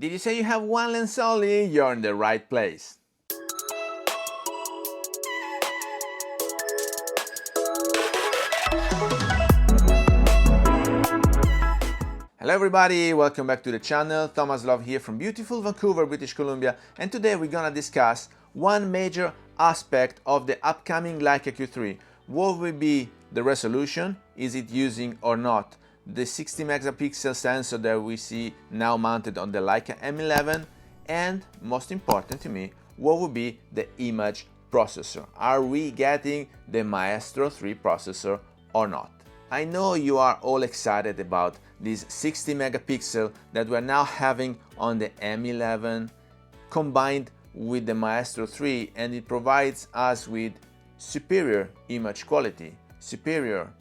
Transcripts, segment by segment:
Did you say you have one lens only? You're in the right place. Hello everybody, welcome back to the channel. Thomas Love here from beautiful Vancouver, British Columbia, and today we're gonna discuss one major aspect of the upcoming Leica Q3. What will be the resolution? Is it using or not the 60 megapixel sensor that we see now mounted on the Leica M11? And most important to me, what will be the image processor? Are we getting the Maestro III processor or not? I know you are all excited about this 60 megapixel that we're now having on the M11 combined with the Maestro III, and it provides us with superior image quality, superior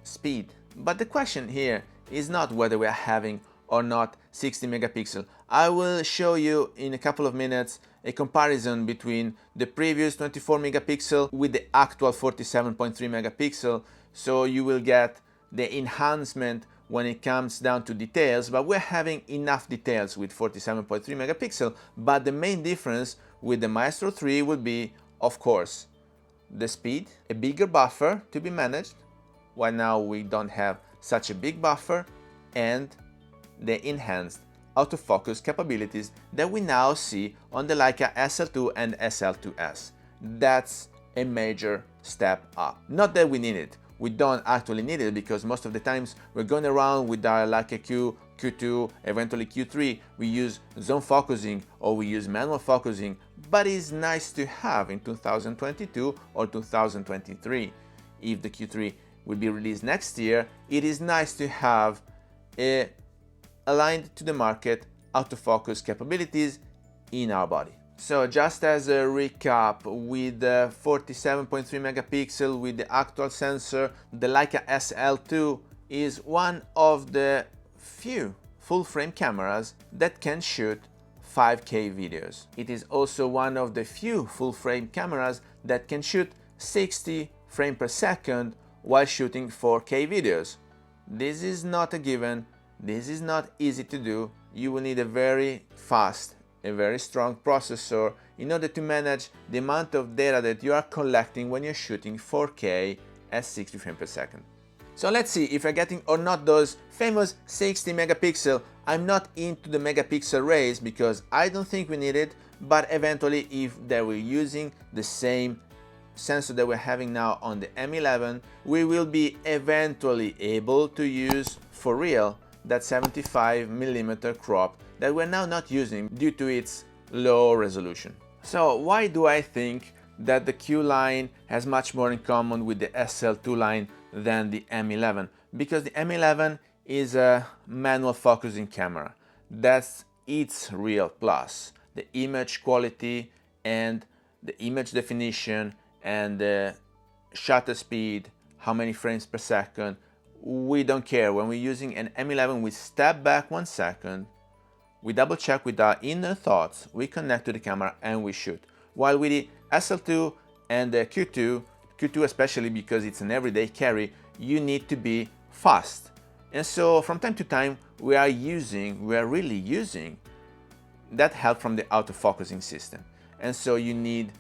speed. But the question here is not whether we are having or not 60 megapixel. I will show you in a couple of minutes a comparison between the previous 24 megapixel with the actual 47.3 megapixel, so you will get the enhancement when it comes down to details, but we're having enough details with 47.3 megapixel. But the main difference with the Maestro 3 would be, of course, the speed, a bigger buffer to be managed, while now we don't have such a big buffer, and the enhanced autofocus capabilities that we now see on the Leica SL2 and SL2S. That's a major step up. Not that we need it. We don't actually need it, because most of the times we're going around with our Leica Q, Q2, eventually Q3, we use zone focusing or we use manual focusing, but it's nice to have in 2022 or 2023. If the Q3 will be released next year, it is nice to have a aligned to the market autofocus capabilities in our body. So just as a recap, with the 47.3 megapixel with the actual sensor, the Leica SL2 is one of the few full-frame cameras that can shoot 5K videos. It is also one of the few full-frame cameras that can shoot 60 frames per second while shooting 4K videos. This is not a given, this is not easy to do. You will need a very fast, a very strong processor in order to manage the amount of data that you are collecting when you're shooting 4K at 60 frames per second. So let's see if we're getting or not those famous 60 megapixel. I'm not into the megapixel race because I don't think we need it, but eventually if they were using the same sensor that we're having now on the M11, we will be eventually able to use for real that 75mm crop that we're now not using due to its low resolution. So why do I think that the Q line has much more in common with the SL2 line than the M11? Because the M11 is a manual focusing camera. That's its real plus. The image quality and the image definition and the shutter speed, how many frames per second, we don't care. When we're using an M11, we step back 1 second, we double check with our inner thoughts, we connect to the camera and we shoot. While with the SL2 and the Q2 especially because it's an everyday carry, you need to be fast. And so from time to time we are really using that help from the autofocusing system. And so you need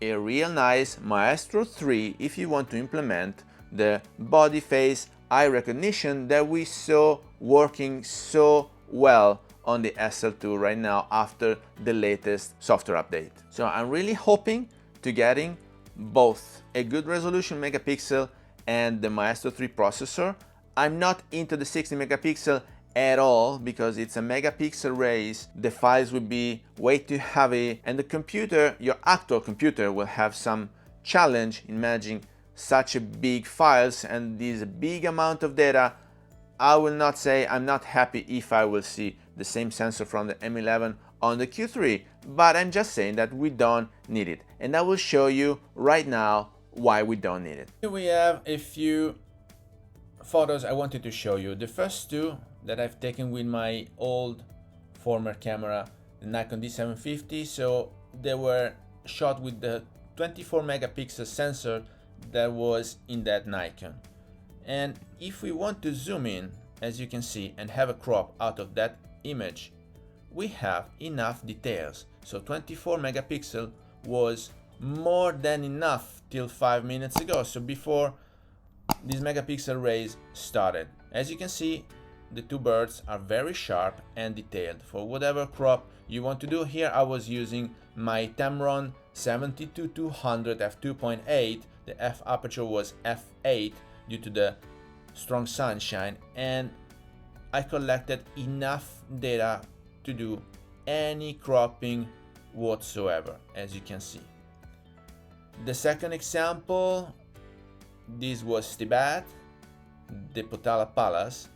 a real nice Maestro 3 if you want to implement the body, face, eye recognition that we saw working so well on the SL2 right now after the latest software update. So I'm really hoping to getting both a good resolution megapixel and the Maestro 3 processor. I'm not into the 60 megapixel at all because it's a megapixel race. The files will be way too heavy and the computer, your actual computer, will have some challenge in managing such a big files and this big amount of data. I will not say I'm not happy if I will see the same sensor from the M11 on the Q3, but I'm just saying that we don't need it, and I will show you right now why we don't need it. Here we have a few photos I wanted to show you. The first two that I've taken with my old former camera, the Nikon D750, so they were shot with the 24 megapixel sensor that was in that Nikon. And if we want to zoom in, as you can see, and have a crop out of that image, we have enough details. So 24 megapixel was more than enough till 5 minutes ago, so before these megapixel rays started. As you can see, the two birds are very sharp and detailed. For whatever crop you want to do, here I was using my Tamron 70-200 f2.8. The f aperture was f8 due to the strong sunshine, and I collected enough data to do any cropping whatsoever, as you can see. The second example, this was Tibet, the Potala Palace.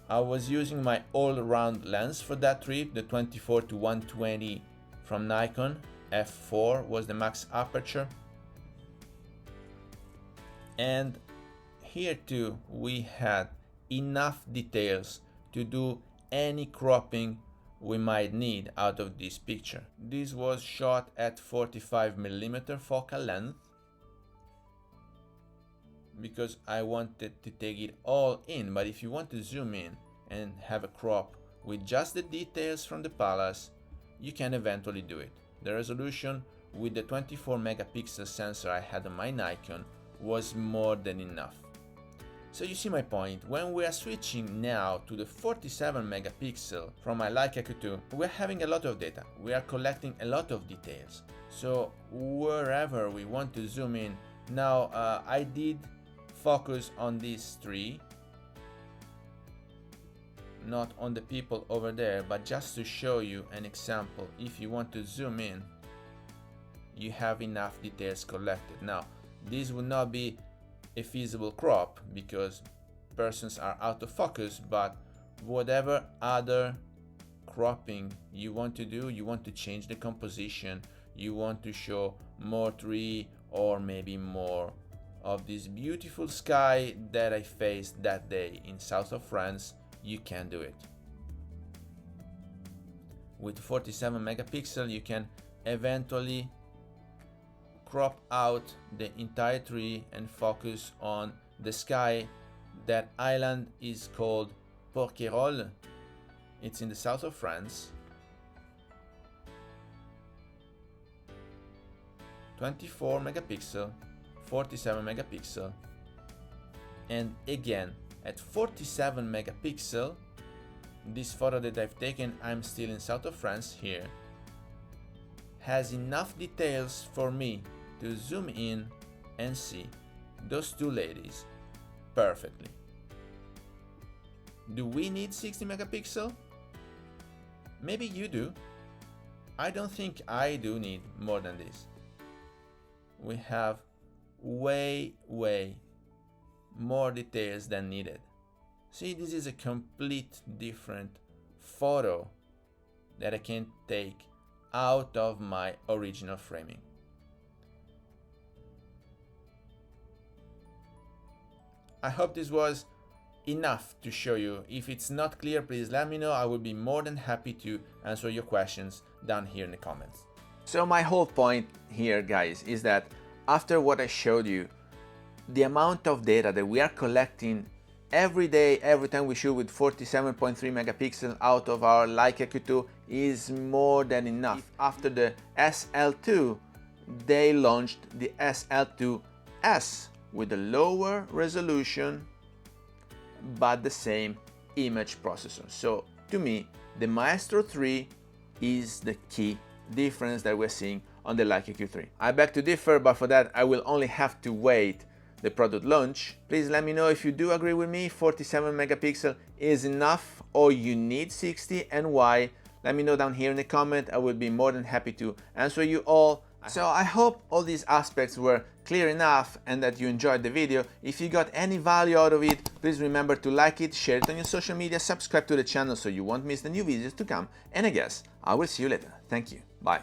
I was using my all-round lens for that trip, the 24-120 from Nikon. f4 was the max aperture. And here too we had enough details to do any cropping we might need out of this picture. This was shot at 45mm focal length because I wanted to take it all in, but if you want to zoom in and have a crop with just the details from the palace, you can eventually do it. The resolution with the 24 megapixel sensor I had on my Nikon was more than enough. So you see my point. When we are switching now to the 47 megapixel from my Leica Q2, we're having a lot of data. We are collecting a lot of details. So wherever we want to zoom in, now I did focus on these three, not on the people over there, but just to show you an example. If you want to zoom in, you have enough details collected. Now, this would not be a feasible crop because persons are out of focus, but whatever other cropping you want to do, you want to change the composition, you want to show more tree or maybe more of this beautiful sky that I faced that day in south of France, you can do it. With 47 megapixel you can eventually crop out the entire tree and focus on the sky. That island is called Porquerolles. It's in the south of France. 24 megapixel, 47 megapixel, and again at 47 megapixel, this photo that I've taken, I'm still in south of France here, has enough details for me to zoom in and see those two ladies perfectly. Do we need 60 megapixel? Maybe you do. I don't think I do need more than this. We have way more details than needed. See, this is a complete different photo that I can take out of my original framing. I hope this was enough to show you. If it's not clear, please let me know. I will be more than happy to answer your questions down here in the comments. So my whole point here, guys, is that after what I showed you, the amount of data that we are collecting every day, every time we shoot with 47.3 megapixel out of our Leica Q2 is more than enough. After the SL2, they launched the SL2S with a lower resolution but the same image processor. So to me, the Maestro III is the key difference that we're seeing on the Leica Q3. I beg to differ, but for that I will only have to wait the product launch. Please let me know if you do agree with me, 47 megapixel is enough or you need 60 and why. Let me know down here in the comment. I will be more than happy to answer you all. So I hope all these aspects were clear enough and that you enjoyed the video. If you got any value out of it, please remember to like it, share it on your social media, subscribe to the channel so you won't miss the new videos to come, and I guess I will see you later. Thank you. Bye.